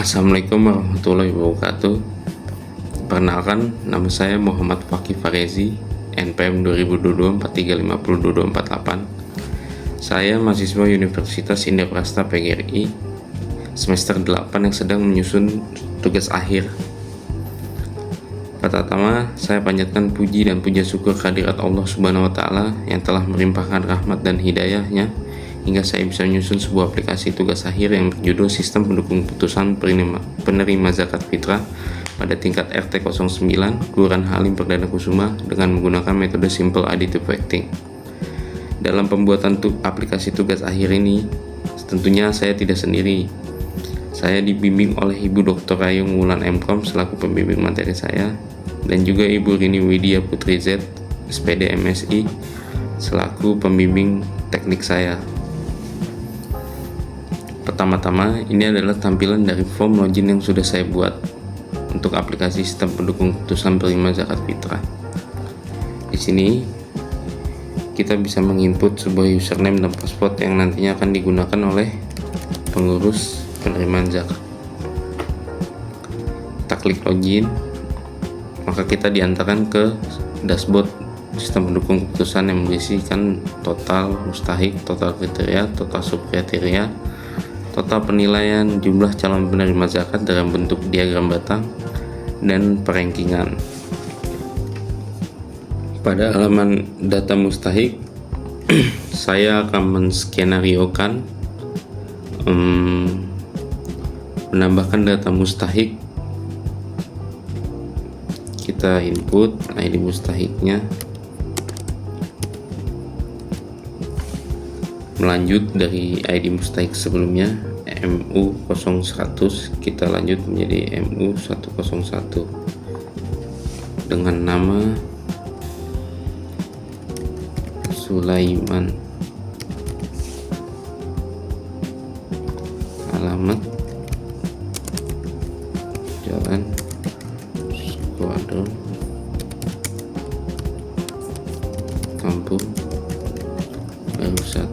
Assalamualaikum warahmatullahi wabarakatuh. Perkenalkan, nama saya Muhammad Fakih Farezi, NPM 2022-4350-2248. Saya mahasiswa Universitas Indraprasta PGRI, semester 8 yang sedang menyusun tugas akhir. Pertama, saya panjatkan puji dan puja syukur kehadirat Allah Subhanahu wa Ta'ala yang telah melimpahkan rahmat dan hidayahnya hingga saya bisa menyusun sebuah aplikasi tugas akhir yang berjudul Sistem Pendukung Putusan Penerima Zakat Fitrah pada tingkat RT 09 Kelurahan Halim Perdana Kusuma dengan menggunakan metode Simple Additive Factoring. Dalam pembuatan aplikasi tugas akhir ini, tentunya saya tidak sendiri. Saya dibimbing oleh Ibu Dr. Ayung Wulan MKom selaku pembimbing materi saya, dan juga Ibu Rini Widya Putri Z, SPD MSI, selaku pembimbing teknik saya. Pertama-tama, ini adalah tampilan dari form login yang sudah saya buat untuk aplikasi sistem pendukung putusan penerima zakat fitrah. Di sini kita bisa menginput sebuah username dan password yang nantinya akan digunakan oleh pengurus penerimaan zakat. Kita klik login, maka kita diantarkan ke dashboard sistem pendukung putusan yang berisikan total mustahik, total kriteria, total subkriteria, total penilaian, jumlah calon penerima zakat dalam bentuk diagram batang, dan perankingan. Pada halaman data mustahik, saya akan menskenariokan menambahkan data mustahik. Kita input ID mustahiknya, melanjut dari ID mustahik sebelumnya MU0100, kita lanjut menjadi MU101 dengan nama Sulaiman, alamat Jalan Skuadron, Kampung Baru 1,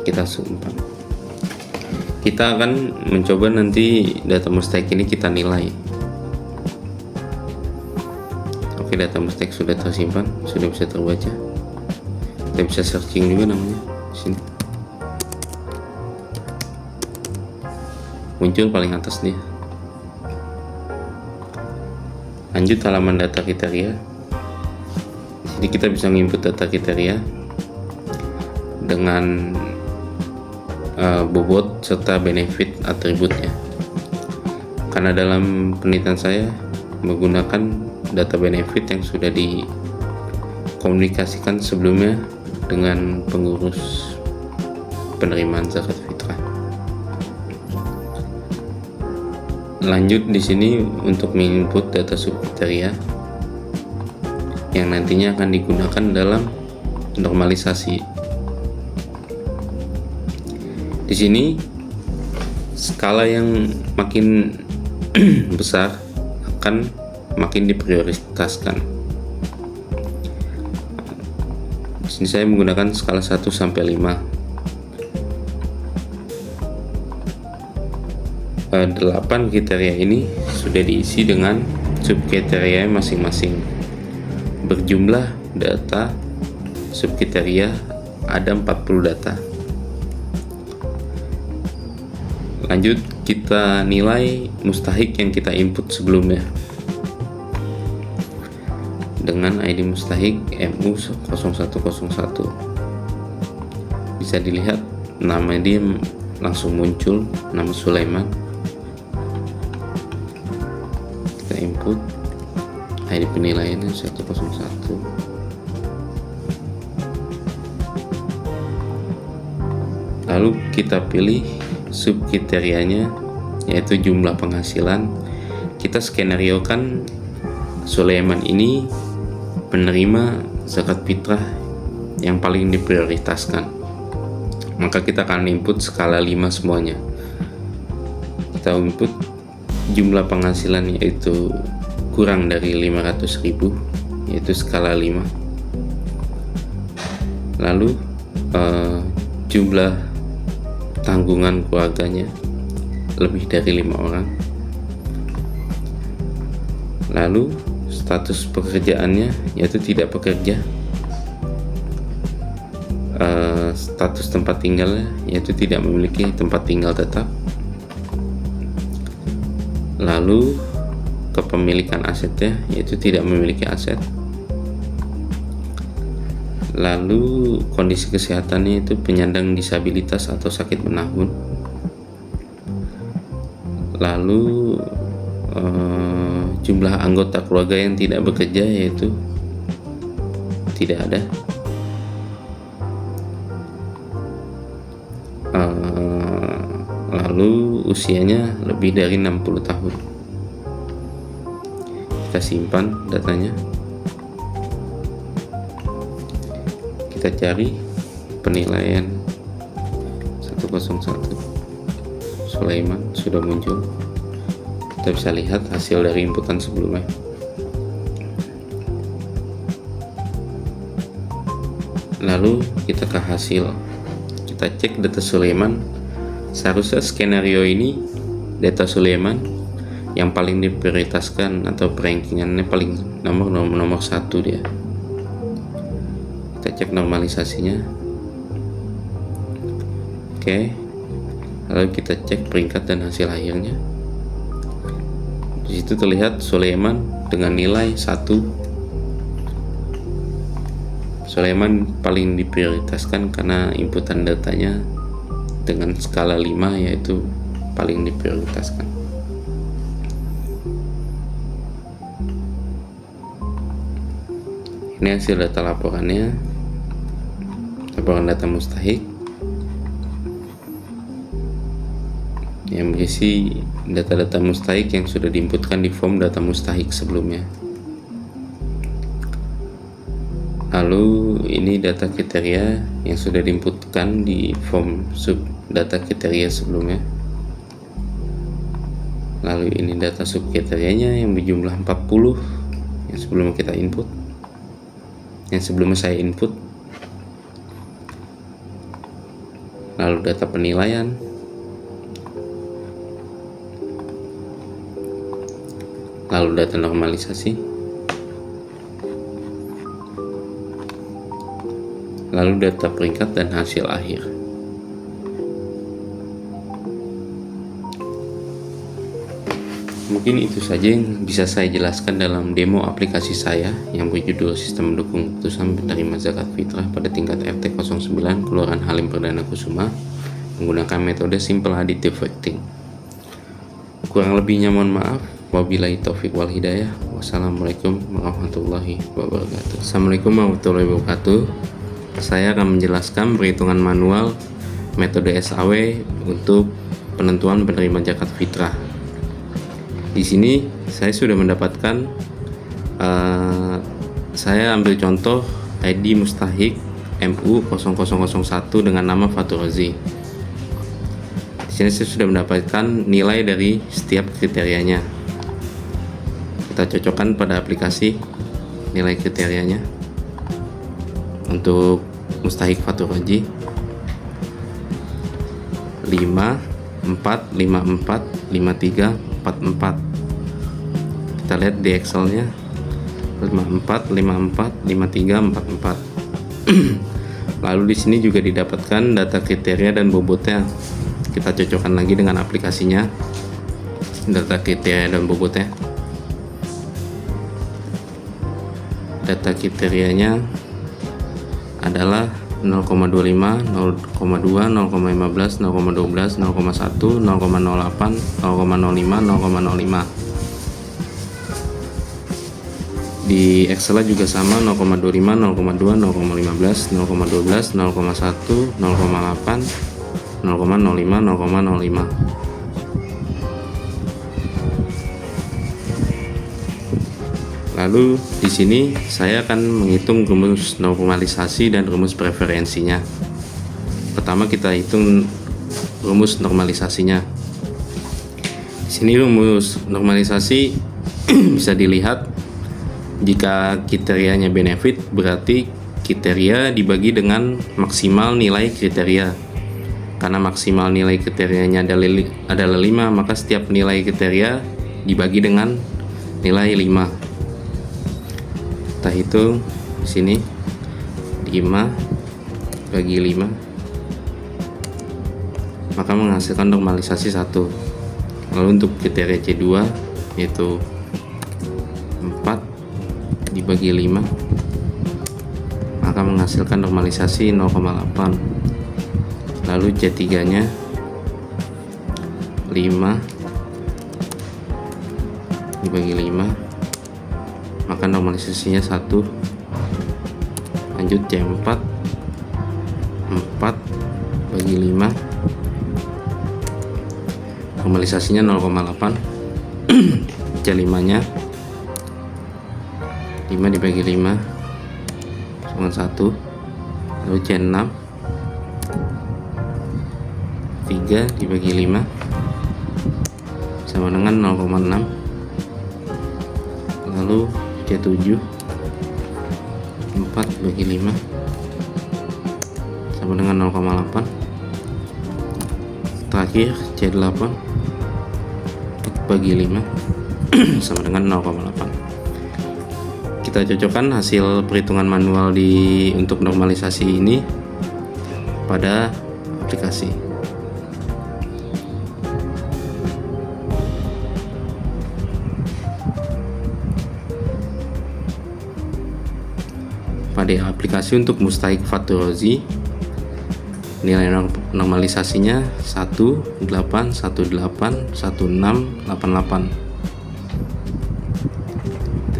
kita sumpah. Kita akan mencoba nanti data mustahik ini kita nilai. Oke, data mustahik sudah tersimpan, sudah bisa terbaca. Kita bisa searching juga namanya sini. Muncul paling atas dia. Lanjut halaman data kriteria. Di sini kita bisa menginput data kriteria dengan bobot serta benefit atributnya. Karena dalam penelitian saya menggunakan data benefit yang sudah dikomunikasikan sebelumnya dengan pengurus penerimaan zakat fitrah. Lanjut di sini untuk menginput data subkriteria yang nantinya akan digunakan dalam normalisasi. Di sini skala yang makin besar akan makin diprioritaskan. Di sini saya menggunakan skala 1 sampai 5. 8 kriteria ini sudah diisi dengan subkriteria masing-masing. Berjumlah data subkriteria ada 40 data. Lanjut, kita nilai mustahik yang kita input sebelumnya dengan ID mustahik MU0101. Bisa dilihat nama dia langsung muncul, nama Sulaiman. Kita input ID penilaiannya 101. Lalu kita pilih subkriterianya, yaitu jumlah penghasilan. Kita skenariokan Sulaiman ini penerima zakat fitrah yang paling diprioritaskan. Maka kita akan input skala 5 semuanya. Kita input jumlah penghasilan yaitu kurang dari 500.000, yaitu skala 5. Lalu jumlah tanggungan keluarganya lebih dari 5 orang. Lalu status pekerjaannya yaitu tidak bekerja. Status tempat tinggalnya yaitu tidak memiliki tempat tinggal tetap. Lalu kepemilikan asetnya yaitu tidak memiliki aset. Lalu kondisi kesehatannya itu penyandang disabilitas atau sakit menahun. Lalu jumlah anggota keluarga yang tidak bekerja yaitu tidak ada. Lalu usianya lebih dari 60 tahun. Kita simpan datanya. Kita cari penilaian 101 Sulaiman, sudah muncul. Kita bisa lihat hasil dari inputan sebelumnya. Lalu kita ke hasil, kita cek data Sulaiman. Seharusnya skenario ini data Sulaiman yang paling diprioritaskan atau rankingannya paling nomor 1 dia. Kita cek normalisasinya. Oke. Lalu kita cek peringkat dan hasil akhirnya. Di situ terlihat Sulaiman dengan nilai 1. Sulaiman paling diprioritaskan karena inputan datanya dengan skala 5 yaitu paling diprioritaskan. Ini hasil data laporannya, laporan data mustahik yang berisi data-data mustahik yang sudah diinputkan di form data mustahik sebelumnya. Lalu ini data kriteria yang sudah diinputkan di form sub data kriteria sebelumnya. Lalu ini data sub kriterianya yang berjumlah 40 yang sebelumnya kita input, yang sebelumnya saya input. Lalu data penilaian, lalu data normalisasi, lalu data peringkat dan hasil akhir. Mungkin itu saja yang bisa saya jelaskan dalam demo aplikasi saya yang berjudul Sistem Mendukung Keputusan Penerima Zakat Fitrah pada tingkat RT 09 Kelurahan Halim Perdana Kusuma menggunakan metode Simple Additive Factoring. Kurang lebihnya mohon maaf. Wabillahi taufiq wal hidayah. Wassalamualaikum warahmatullahi wabarakatuh. Assalamualaikum warahmatullahi wabarakatuh. Saya akan menjelaskan perhitungan manual metode SAW untuk penentuan penerima zakat fitrah. Di sini saya sudah mendapatkan, saya ambil contoh ID mustahik MU0001 dengan nama Fatur Razi. Di sini saya sudah mendapatkan nilai dari setiap kriterianya. Kita cocokkan pada aplikasi nilai kriterianya. Untuk mustahik Fatur Razi 5, 4, 54, 53, 44. Kita lihat di Excelnya 54, 54, 53, 44. Lalu di sini juga didapatkan data kriteria dan bobotnya. Kita cocokkan lagi dengan aplikasinya, data kriteria dan bobotnya. Data kriterianya adalah 0,25, 0,2, 0,15, 0,12, 0,1, 0,08, 0,05, 0,05. Di Excel juga sama, 0,25, 0,2, 0,15, 0,12, 0,1, 0,8, 0,05, 0,05. Lalu di sini saya akan menghitung rumus normalisasi dan rumus preferensinya. Pertama kita hitung rumus normalisasinya. Di sini rumus normalisasi bisa dilihat, jika kriterianya benefit berarti kriteria dibagi dengan maksimal nilai kriteria. Karena maksimal nilai kriterianya adalah 5, maka setiap nilai kriteria dibagi dengan nilai 5. Kita hitung di sini 5 bagi 5, maka menghasilkan normalisasi 1. Lalu untuk kriteria C2 yaitu 4 dibagi 5, maka menghasilkan normalisasi 0,8. Lalu C3 nya 5 dibagi 5, maka normalisasinya 1. Lanjut C4 4 bagi 5, normalisasinya 0,8. C5 nya 5 dibagi 5 sama 1. Lalu C6 3 dibagi 5 sama dengan 0,6. Lalu C7 4 bagi 5 sama dengan 0,8. Terakhir C8 4 bagi 5 sama dengan 0,8. Kita cocokkan hasil perhitungan manual untuk normalisasi ini pada aplikasi. Pada aplikasi untuk Mustahik Fatturozi, nilai normalisasinya 1, 8, 18, 16, 88.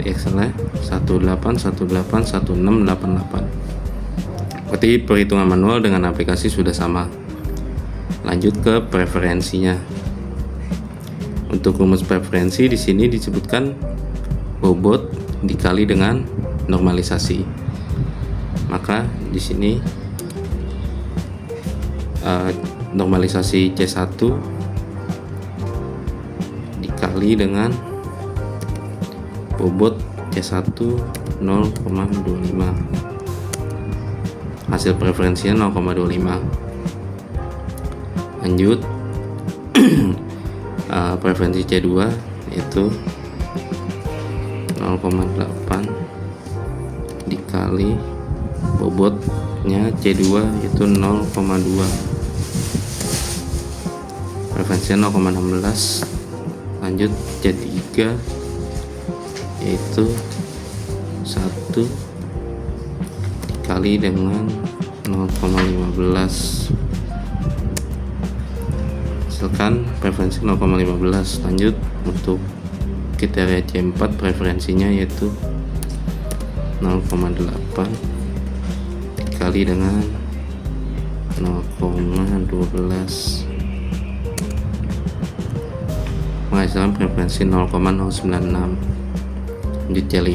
Excel 18, 18, 16, 88. Berarti perhitungan manual dengan aplikasi sudah sama. Lanjut ke preferensinya. Untuk rumus preferensi di sini disebutkan bobot dikali dengan normalisasi. Maka di sini normalisasi C1 dikali dengan bobot C1 0,25. Hasil preferensinya 0,25. Lanjut preferensi C2 yaitu 0,8 dikali bobotnya C2 yaitu 0,2. Preferensinya 0,16. Lanjut C3 yaitu 1 dikali dengan 0,15. Hasilkan preferensi 0,15. Lanjut untuk kriteria C4 preferensinya yaitu 0,8 dikali dengan 0,12 menghasilkan preferensi 0,096. Lanjut C5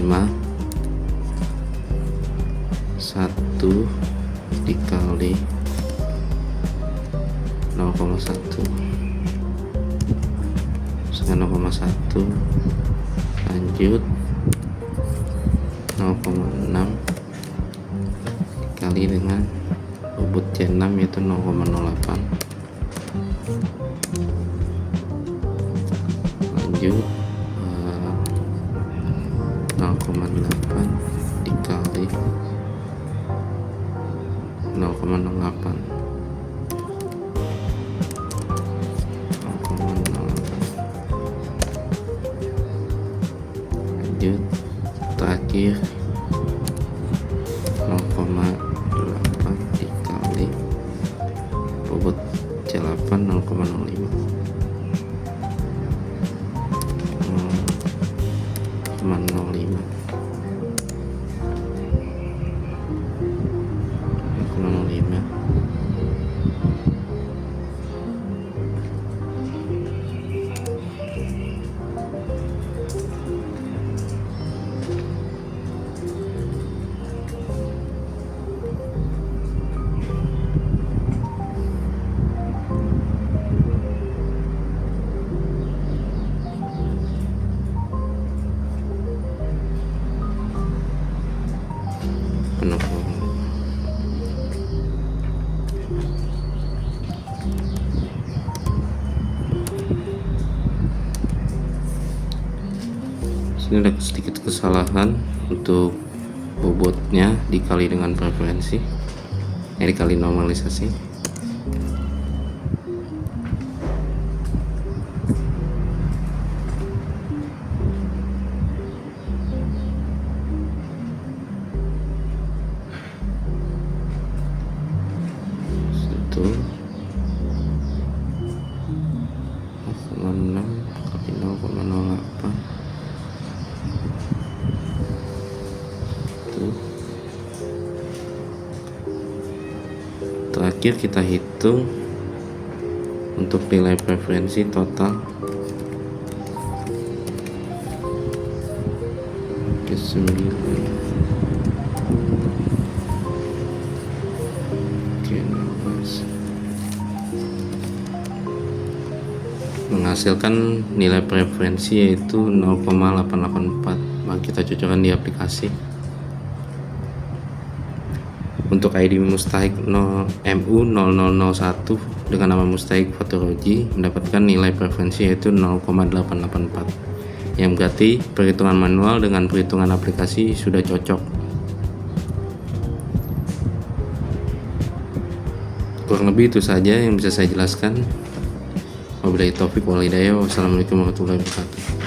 1 dikali 0,1 dengan 0,1. Lanjut 0,6 dikali dengan bobot C6 yaitu 0,08. Lanjut 0,8 dikali 0,08. Lanjut terakhir 0,8 dikali bobot C8 0,05. 0,05 0,05. Ini ada sedikit kesalahan untuk bobotnya dikali dengan preferensi, dikali normalisasi. Itu 0,6 kali 0,08. Terakhir kita hitung untuk nilai preferensi total ke 9, ke 16, menghasilkan nilai preferensi yaitu 0,884. Maka kita cocokkan di aplikasi. Untuk ID mustahik MU0001 dengan nama mustahik Fotoroji mendapatkan nilai preferensi yaitu 0,884, yang berarti perhitungan manual dengan perhitungan aplikasi sudah cocok. Kurang lebih itu saja yang bisa saya jelaskan. Wabillahi taufiq wal hidayah. Wassalamualaikum warahmatullahi wabarakatuh.